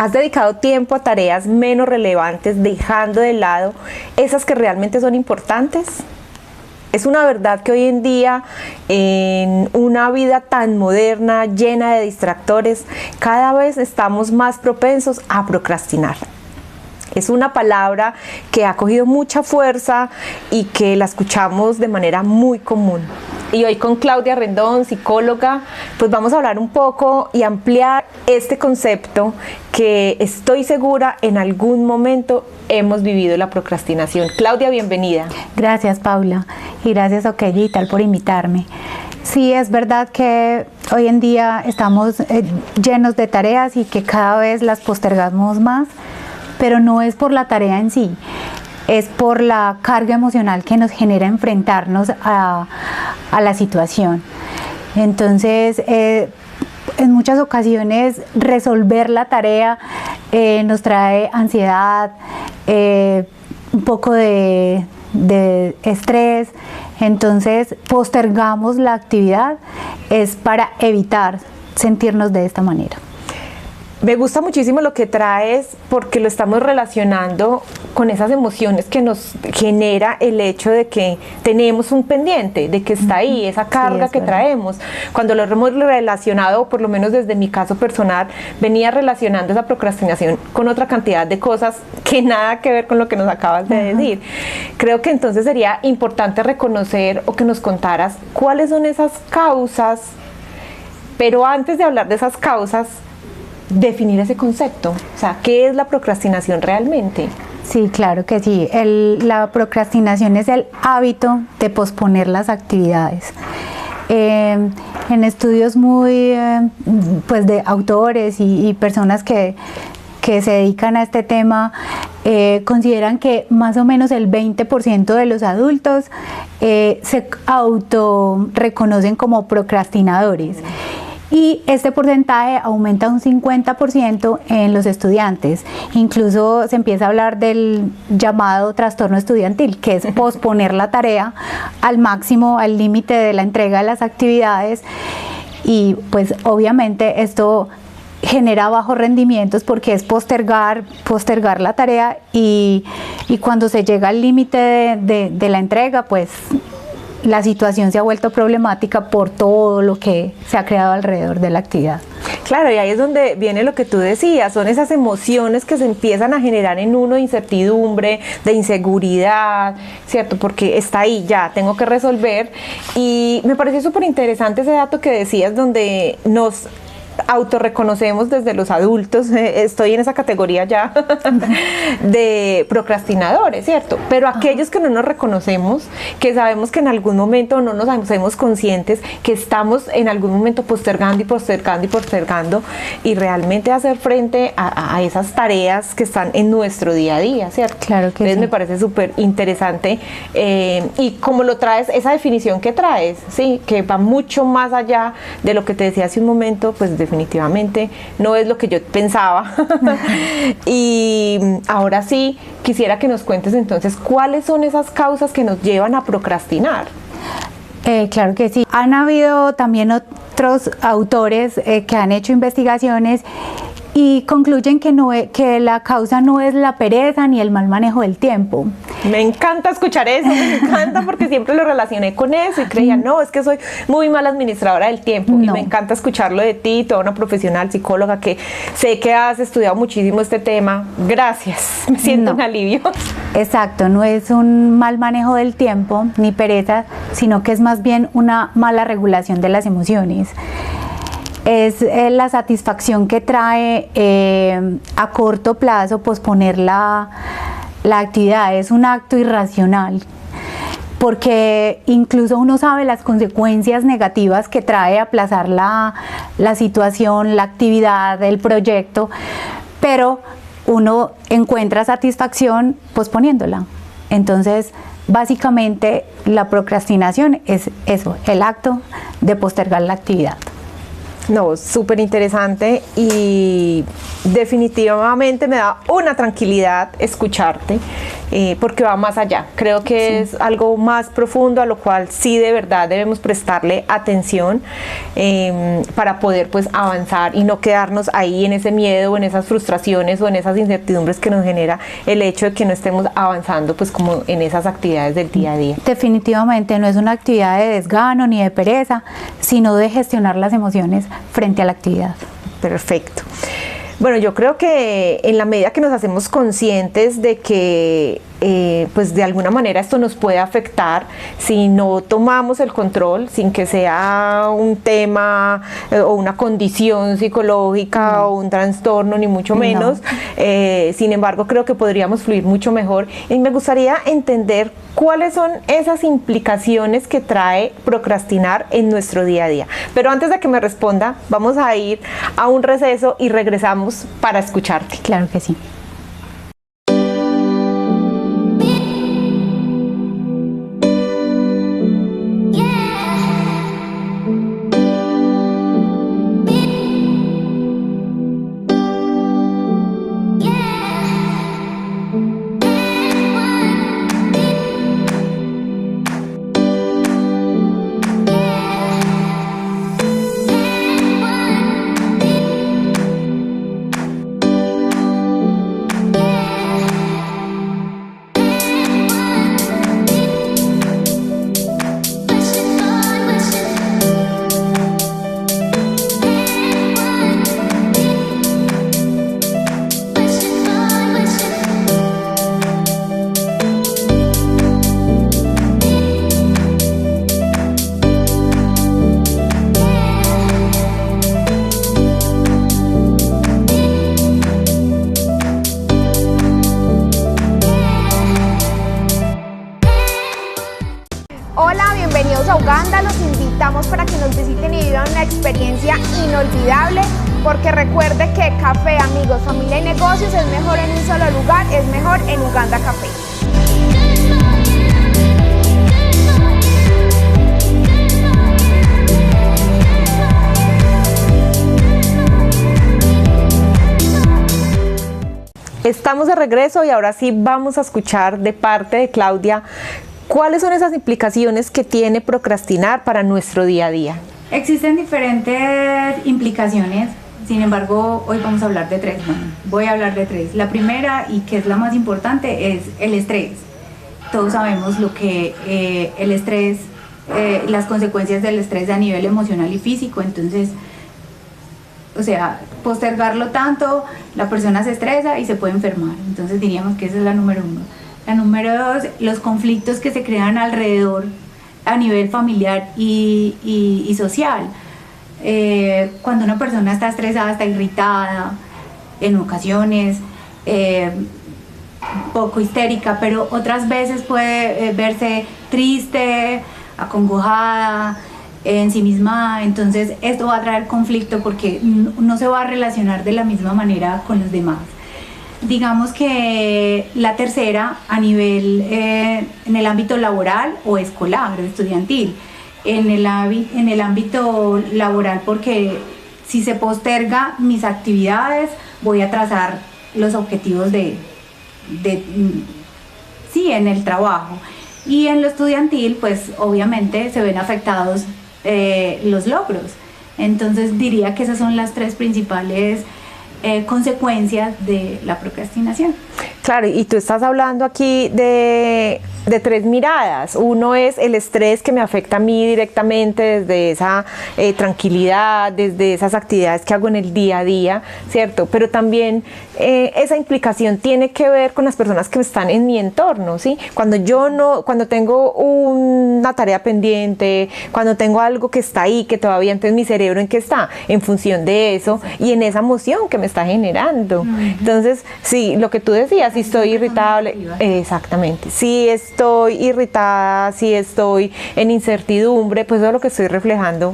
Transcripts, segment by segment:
¿Has dedicado tiempo a tareas menos relevantes, dejando de lado esas que realmente son importantes? Es una verdad que hoy en día, en una vida tan moderna, llena de distractores, cada vez estamos más propensos a procrastinar. Es una palabra que ha cogido mucha fuerza y que la escuchamos de manera muy común. Y hoy con Claudia Rendón, psicóloga, pues vamos a hablar un poco y ampliar este concepto que estoy segura en algún momento hemos vivido, la procrastinación. Claudia, bienvenida. Gracias, Paula, y gracias a OK Digital por invitarme. Sí, es verdad que hoy en día estamos llenos de tareas y que cada vez las postergamos más, pero no es por la tarea en sí, es por la carga emocional que nos genera enfrentarnos a la situación. Entonces, en muchas ocasiones resolver la tarea nos trae ansiedad, un poco de estrés. Entonces postergamos la actividad, es para evitar sentirnos de esta manera. Me gusta muchísimo lo que traes porque lo estamos relacionando con esas emociones que nos genera el hecho de que tenemos un pendiente, de que está ahí, esa carga que traemos. Cuando lo hemos relacionado, por lo menos desde mi caso personal, venía relacionando esa procrastinación con otra cantidad de cosas que nada que ver con lo que nos acabas de decir. Creo que entonces sería importante reconocer o que nos contaras cuáles son esas causas, pero antes de hablar de esas causas, definir ese concepto, o sea, ¿qué es la procrastinación realmente? Sí, claro que sí. La procrastinación es el hábito de posponer las actividades. En estudios muy pues de autores y personas que se dedican a este tema, consideran que más o menos el 20% de los adultos se autorreconocen como procrastinadores. Y este porcentaje aumenta un 50% en los estudiantes. Incluso se empieza a hablar del llamado trastorno estudiantil, que es posponer la tarea al máximo, al límite de la entrega de las actividades. Y pues obviamente esto genera bajos rendimientos porque es postergar la tarea y cuando se llega al límite de la entrega, pues la situación se ha vuelto problemática por todo lo que se ha creado alrededor de la actividad. Claro, y ahí es donde viene lo que tú decías, son esas emociones que se empiezan a generar en uno de incertidumbre, de inseguridad, ¿cierto? Porque está ahí, ya, tengo que resolver. Y me pareció súper interesante ese dato que decías, donde nos autorreconocemos desde los adultos, estoy en esa categoría ya de procrastinadores, ¿cierto? Pero aquellos que no nos reconocemos, que sabemos que en algún momento no nos hacemos conscientes que estamos en algún momento postergando y realmente hacer frente a esas tareas que están en nuestro día a día, ¿cierto? Claro que Entonces sí. Me parece súper interesante y como lo traes, esa definición que traes, sí, que va mucho más allá de lo que te decía hace un momento, pues definitivamente no es lo que yo pensaba. Y ahora sí, quisiera que nos cuentes entonces cuáles son esas causas que nos llevan a procrastinar. Claro que sí. Han habido también otros autores que han hecho investigaciones y concluyen que la causa no es la pereza ni el mal manejo del tiempo. Me encanta escuchar eso, me encanta porque siempre lo relacioné con eso y creía, no, es que soy muy mala administradora del tiempo. No. Y me encanta escucharlo de ti, toda una profesional psicóloga que sé que has estudiado muchísimo este tema. Gracias, me siento un alivio. Exacto, no es un mal manejo del tiempo ni pereza, sino que es más bien una mala regulación de las emociones. Es la satisfacción que trae a corto plazo posponer la actividad, es un acto irracional, porque incluso uno sabe las consecuencias negativas que trae aplazar la situación, la actividad, el proyecto, pero uno encuentra satisfacción posponiéndola. Entonces, básicamente la procrastinación es eso, el acto de postergar la actividad. No, súper interesante y definitivamente me da una tranquilidad escucharte porque va más allá. Creo que es algo más profundo a lo cual sí de verdad debemos prestarle atención para poder pues avanzar y no quedarnos ahí en ese miedo o en esas frustraciones o en esas incertidumbres que nos genera el hecho de que no estemos avanzando pues como en esas actividades del día a día. Definitivamente no es una actividad de desgano ni de pereza, sino de gestionar las emociones frente a la actividad. Perfecto. Bueno, yo creo que en la medida que nos hacemos conscientes de que pues de alguna manera esto nos puede afectar si no tomamos el control, sin que sea un tema o una condición psicológica o un trastorno, ni mucho menos. Sin embargo, creo que podríamos fluir mucho mejor. Y me gustaría entender cuáles son esas implicaciones que trae procrastinar en nuestro día a día. Pero antes de que me responda, vamos a ir a un receso y regresamos para escucharte. Claro que sí. Los invitamos para que nos visiten y vivan una experiencia inolvidable, porque recuerde que café, amigos, familia y negocios es mejor en un solo lugar, es mejor en Uganda Café. Estamos de regreso y ahora sí vamos a escuchar de parte de Claudia ¿cuáles son esas implicaciones que tiene procrastinar para nuestro día a día? Existen diferentes implicaciones, sin embargo, hoy vamos a hablar de tres. Bueno, voy a hablar de tres. La primera, y que es la más importante, es el estrés. Todos sabemos lo que el estrés, las consecuencias del estrés a nivel emocional y físico, entonces, o sea, postergarlo tanto, la persona se estresa y se puede enfermar. Entonces diríamos que esa es la número uno. La número dos, los conflictos que se crean alrededor a nivel familiar y social. Cuando una persona está estresada, está irritada, en ocasiones, poco histérica, pero otras veces puede verse triste, acongojada, ensimismada. Entonces esto va a traer conflicto porque no se va a relacionar de la misma manera con los demás. Digamos que la tercera, a nivel en el ámbito laboral o escolar o estudiantil, en el ámbito laboral, porque si se posterga mis actividades voy a trazar los objetivos sí, en el trabajo, y en lo estudiantil pues obviamente se ven afectados los logros. Entonces diría que esas son las tres principales consecuencias de la procrastinación. Claro, y tú estás hablando aquí de tres miradas. Uno es el estrés que me afecta a mí directamente desde esa tranquilidad, desde esas actividades que hago en el día a día, ¿cierto? Pero también esa implicación tiene que ver con las personas que están en mi entorno, ¿sí? Cuando tengo una tarea pendiente, cuando tengo algo que está ahí, que todavía entonces mi cerebro en qué está, en función de eso y en esa emoción que me está generando. Entonces, sí, lo que tú decías, si estoy irritable, exactamente, si estoy irritada, si estoy en incertidumbre, pues eso es lo que estoy reflejando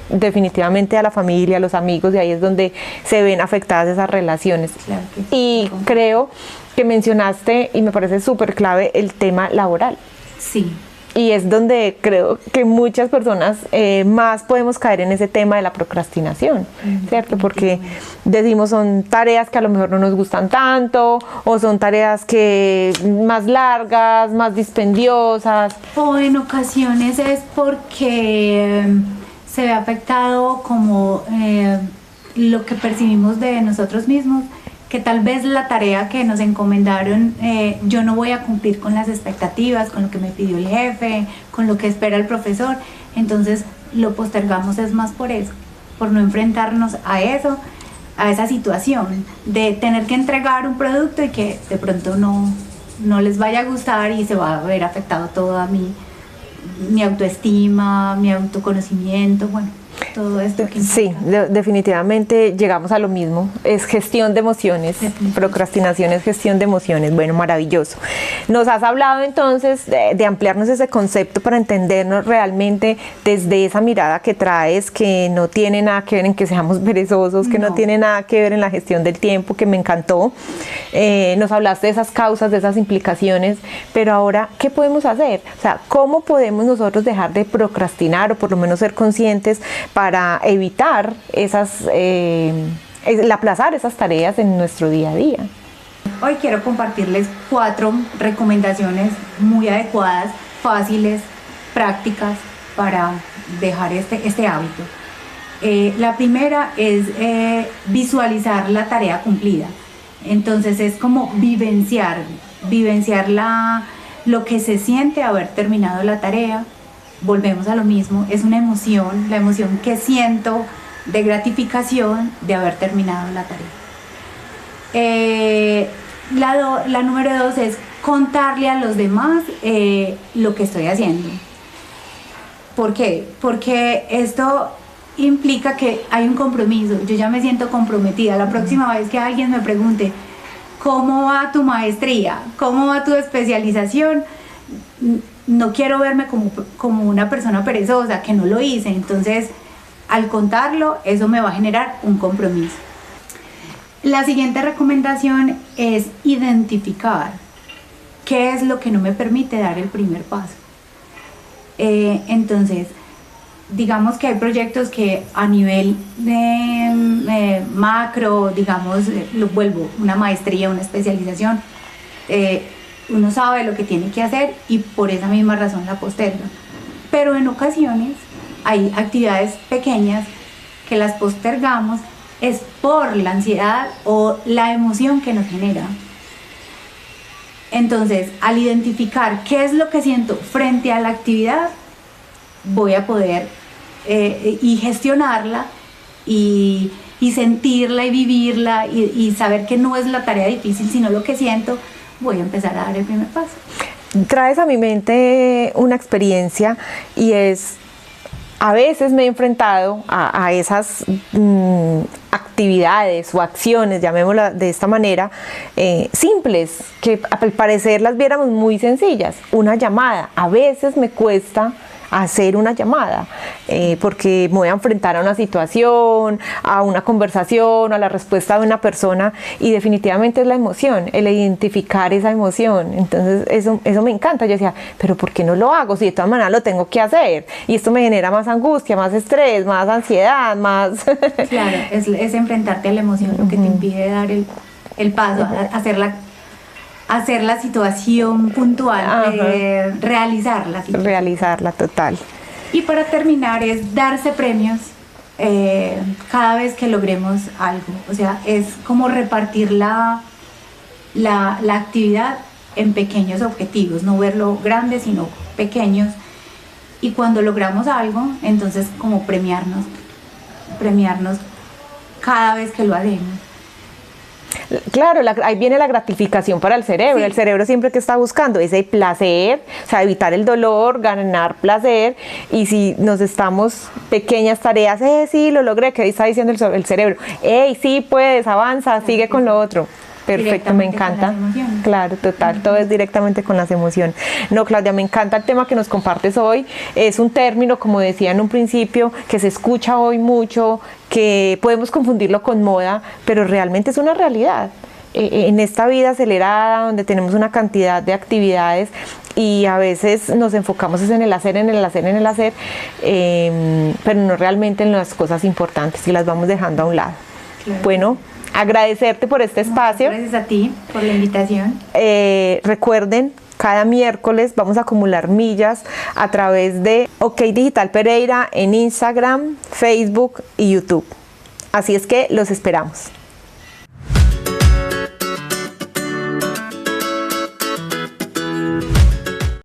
definitivamente a la familia, a los amigos, y ahí es donde se ven afectadas esas relaciones. Claro que sí. Y creo que mencionaste, y me parece súper clave, el tema laboral. Sí, Y es donde creo que muchas personas más podemos caer en ese tema de la procrastinación, ¿cierto? Porque decimos son tareas que a lo mejor no nos gustan tanto, o son tareas que más largas, más dispendiosas. O en ocasiones es porque se ve afectado como lo que percibimos de nosotros mismos, que tal vez la tarea que nos encomendaron, yo no voy a cumplir con las expectativas, con lo que me pidió el jefe, con lo que espera el profesor, entonces lo postergamos es más por eso, por no enfrentarnos a eso, a esa situación de tener que entregar un producto y que de pronto no les vaya a gustar y se va a ver afectado toda mi autoestima, mi autoconocimiento, bueno, todo esto que sí, definitivamente llegamos a lo mismo, es gestión de emociones, procrastinación es gestión de emociones. Bueno, maravilloso. Nos has hablado entonces de ampliarnos ese concepto para entendernos realmente desde esa mirada que traes, que no tiene nada que ver en que seamos perezosos, que no tiene nada que ver en la gestión del tiempo, que me encantó. Nos hablaste de esas causas, de esas implicaciones, pero ahora, ¿qué podemos hacer? O sea, ¿cómo podemos nosotros dejar de procrastinar o por lo menos ser conscientes para evitar el aplazar esas tareas en nuestro día a día? Hoy quiero compartirles 4 recomendaciones muy adecuadas, fáciles, prácticas para dejar este hábito. La primera es visualizar la tarea cumplida. Entonces es como vivenciar lo que se siente haber terminado la tarea. Volvemos a lo mismo, es una emoción, la emoción que siento de gratificación de haber terminado la tarea. La número 2 es contarle a los demás lo que estoy haciendo. ¿Por qué? Porque esto implica que hay un compromiso, yo ya me siento comprometida. La próxima vez que alguien me pregunte ¿cómo va tu maestría? ¿Cómo va tu especialización? No quiero verme como una persona perezosa que no lo hice. Entonces, al contarlo, eso me va a generar un compromiso. La siguiente recomendación es identificar qué es lo que no me permite dar el primer paso. Entonces, digamos que hay proyectos que a nivel macro, digamos, lo vuelvo una maestría, una especialización, uno sabe lo que tiene que hacer y por esa misma razón la posterga. Pero en ocasiones hay actividades pequeñas que las postergamos es por la ansiedad o la emoción que nos genera. Entonces, al identificar qué es lo que siento frente a la actividad, voy a poder y gestionarla y sentirla y vivirla y saber que no es la tarea difícil, sino lo que siento. Voy a empezar a dar el primer paso. Traes a mi mente una experiencia y es, a veces me he enfrentado a esas actividades o acciones, llamémosla de esta manera, simples, que al parecer las viéramos muy sencillas. Una llamada, a veces me cuesta hacer una llamada, porque me voy a enfrentar a una situación, a una conversación, a la respuesta de una persona y definitivamente es la emoción, el identificar esa emoción. Entonces eso me encanta. Yo decía, pero ¿por qué no lo hago? Si de todas maneras lo tengo que hacer y esto me genera más angustia, más estrés, más ansiedad, más... Claro, es enfrentarte a la emoción lo que te impide dar el paso, hacer la situación puntual, realizarla. Realizarla, total. Y para terminar es darse premios cada vez que logremos algo. O sea, es como repartir la actividad en pequeños objetivos, no verlo grande, sino pequeños. Y cuando logramos algo, entonces como premiarnos cada vez que lo hacemos. Claro, ahí viene la gratificación para el cerebro. Sí. El cerebro siempre que está buscando ese placer, o sea, evitar el dolor, ganar placer. Y si nos estamos pequeñas tareas, sí, lo logré, ¿qué está diciendo el cerebro? Sí, puedes, avanza, sigue con lo otro. Perfecto, me encanta. Claro, total, todo es directamente con las emociones. No, Claudia, me encanta el tema que nos compartes hoy. Es un término, como decía en un principio, que se escucha hoy mucho, que podemos confundirlo con moda, pero realmente es una realidad. En esta vida acelerada, donde tenemos una cantidad de actividades, y a veces nos enfocamos en el hacer, pero no realmente en las cosas importantes y las vamos dejando a un lado. Claro. Bueno, agradecerte por este espacio. Gracias a ti por la invitación. Recuerden, cada miércoles vamos a acumular millas a través de OK Digital Pereira en Instagram, Facebook y YouTube. Así es que los esperamos.